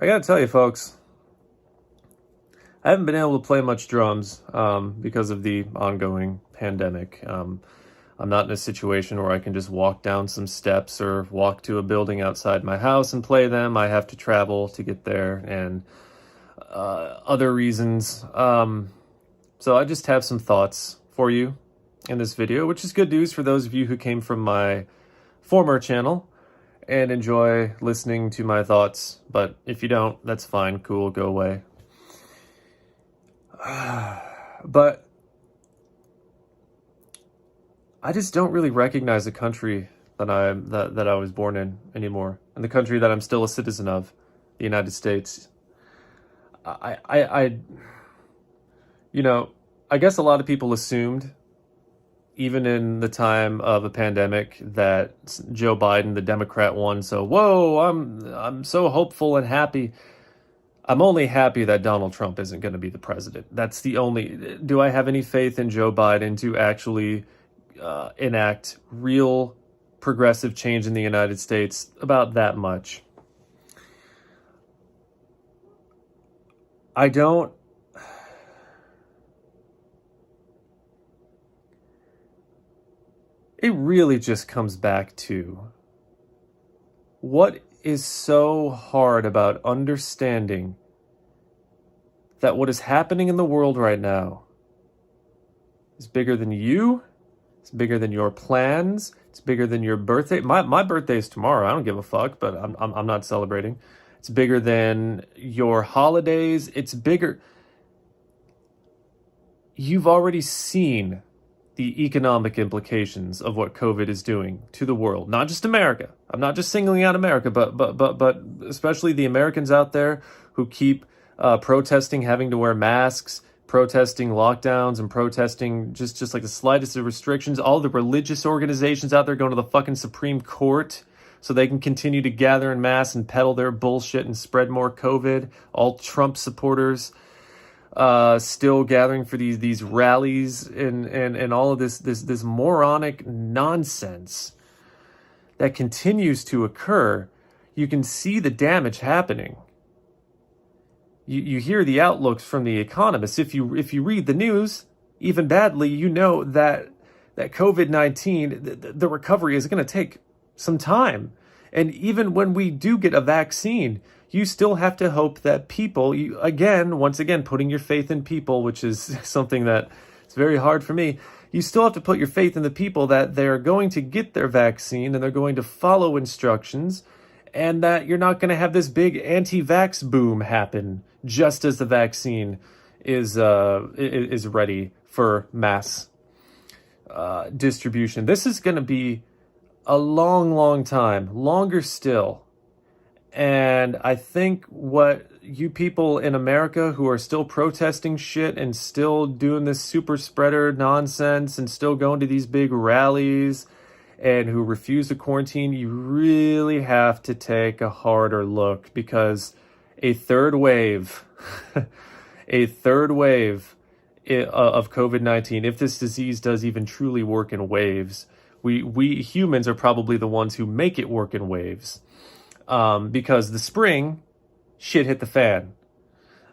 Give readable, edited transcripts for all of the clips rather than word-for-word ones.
I gotta tell you, folks, I haven't been able to play much drums because of the ongoing pandemic. I'm not in a situation where I can just walk down some steps or walk to a building outside my house and play them. I have to travel to get there and other reasons. So I just have some thoughts for you in this video, which is good news for those of you who came from my former channel and enjoy listening to my thoughts. But if you don't, that's fine. Cool, go away. But I just don't really recognize the country that I was born in anymore, and the country that I'm still a citizen of, the United States. I guess a lot of people assumed, even in the time of a pandemic, that Joe Biden, the Democrat, won. So, whoa, I'm so hopeful and happy. I'm only happy that Donald Trump isn't going to be the president. That's the only... Do I have any faith in Joe Biden to actually enact real progressive change in the United States? About that much. I don't... It really just comes back to what is so hard about understanding that what is happening in the world right now is bigger than you, it's bigger than your plans, it's bigger than your birthday. My birthday is tomorrow. I don't give a fuck, but I'm not celebrating. It's bigger than your holidays. It's bigger. You've already seen the economic implications of what COVID is doing to the world, not just America. I'm not just singling out America, but especially the Americans out there who keep protesting having to wear masks, protesting lockdowns, and protesting just like the slightest of restrictions. All the religious organizations out there going to the fucking Supreme Court so they can continue to gather in mass and peddle their bullshit and spread more COVID. All Trump supporters still gathering for these rallies and all of this moronic nonsense that continues to occur. You can see the damage happening. You hear the outlooks from the economists. If you read the news, even badly, you know that COVID-19, the recovery is going to take some time. And even when we do get a vaccine, you still have to hope that people, once again, putting your faith in people, which is something that is very hard for me. You still have to put your faith in the people that they're going to get their vaccine and they're going to follow instructions, and that you're not going to have this big anti-vax boom happen just as the vaccine is ready for mass distribution. This is going to be a long time, longer still. And I think what you people in America who are still protesting shit and still doing this super spreader nonsense and still going to these big rallies and who refuse to quarantine, you really have to take a harder look, because a third wave, of COVID-19, if this disease does even truly work in waves, we humans are probably the ones who make it work in waves. Because the spring, shit hit the fan.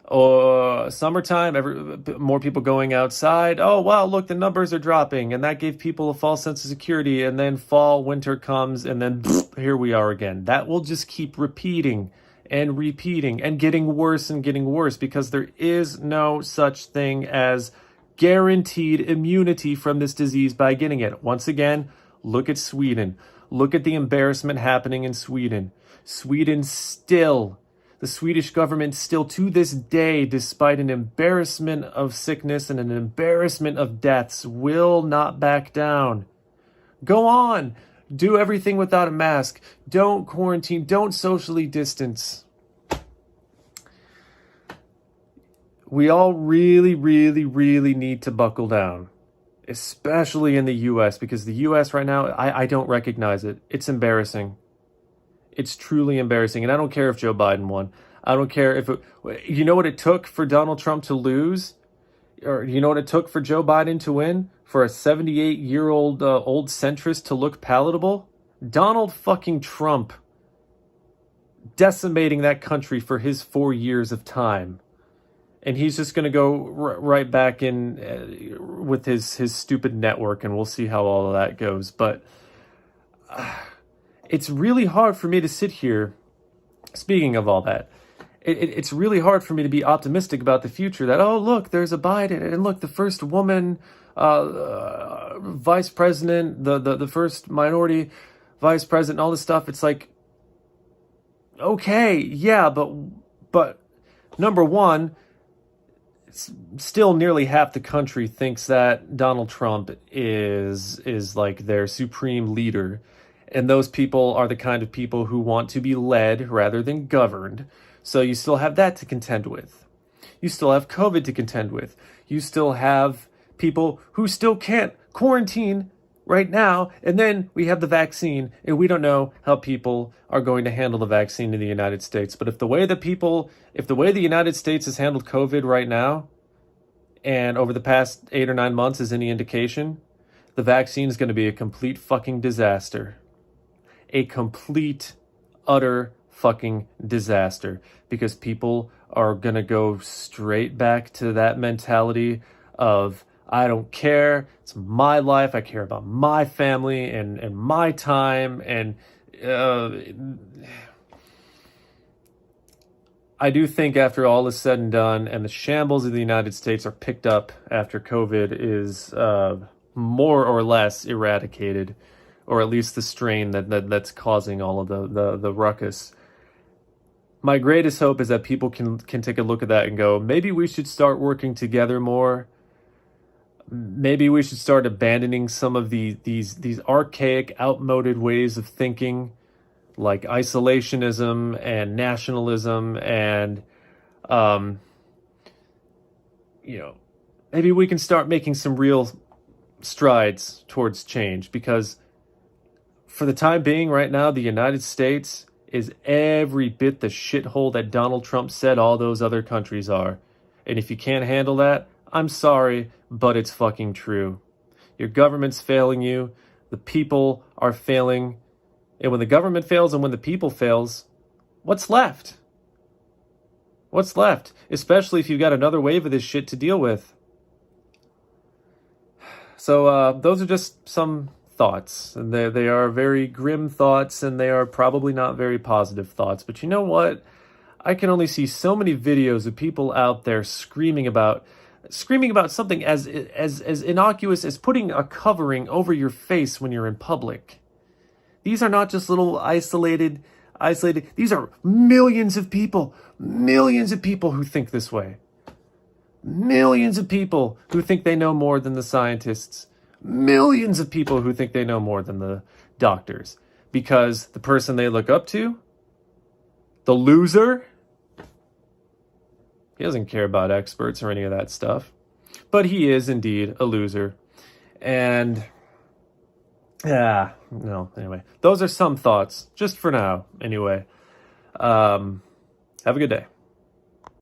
Or summertime, more people going outside. Oh, wow, look, the numbers are dropping. And that gave people a false sense of security. And then fall, winter comes, and then here we are again. That will just keep repeating and getting worse, because there is no such thing as guaranteed immunity from this disease by getting it. Once again, look at Sweden. Look at the embarrassment happening in Sweden. The Swedish government still to this day, despite an embarrassment of sickness and an embarrassment of deaths, will not back down. Go on. Do everything without a mask. Don't quarantine. Don't socially distance. We all really need to buckle down, especially in the U.S., because the U.S. right now, I don't recognize it. It's embarrassing. It's truly embarrassing. And I don't care if Joe Biden won. I don't care if you know what it took for Donald Trump to lose? Or you know what it took for Joe Biden to win? For a 78-year-old old centrist to look palatable? Donald fucking Trump decimating that country for his 4 years of time. And he's just going to go right back in with his stupid network, and we'll see how all of that goes. But it's really hard for me to sit here, speaking of all that, it's really hard for me to be optimistic about the future that, oh, look, there's a Biden, and look, the first woman vice president, the first minority vice president, all this stuff. It's like, okay, yeah, but number one, still nearly half the country thinks that Donald Trump is like their supreme leader. And those people are the kind of people who want to be led rather than governed. So you still have that to contend with. You still have COVID to contend with. You still have people who still can't quarantine right now. And then we have the vaccine, and we don't know how people are going to handle the vaccine in the United States. But if the way the United States has handled COVID right now, and over the past 8 or 9 months is any indication, the vaccine is going to be a complete fucking disaster. A complete, utter fucking disaster. Because people are going to go straight back to that mentality of, I don't care, it's my life, I care about my family and my time, and I do think after all is said and done, and the shambles of the United States are picked up after COVID is more or less eradicated, or at least the strain that's causing all of the ruckus. My greatest hope is that people can take a look at that and go, maybe we should start working together more. Maybe we should start abandoning some of these archaic, outmoded ways of thinking, like isolationism and nationalism, and maybe we can start making some real strides towards change. Because for the time being, right now, the United States is every bit the shithole that Donald Trump said all those other countries are. And if you can't handle that, I'm sorry, but it's fucking true. Your government's failing you. The people are failing. And when the government fails and when the people fails, what's left? What's left? Especially if you've got another wave of this shit to deal with. So those are just some thoughts. And they are very grim thoughts, and they are probably not very positive thoughts. But you know what? I can only see so many videos of people out there screaming about something as innocuous as putting a covering over your face when you're in public. These are not just little isolated. These are millions of people who think this way. Millions of people who think they know more than the scientists. Millions of people who think they know more than the doctors. Because the person they look up to, the loser, he doesn't care about experts or any of that stuff. But he is indeed a loser. And anyway, those are some thoughts, just for now, anyway. Have a good day.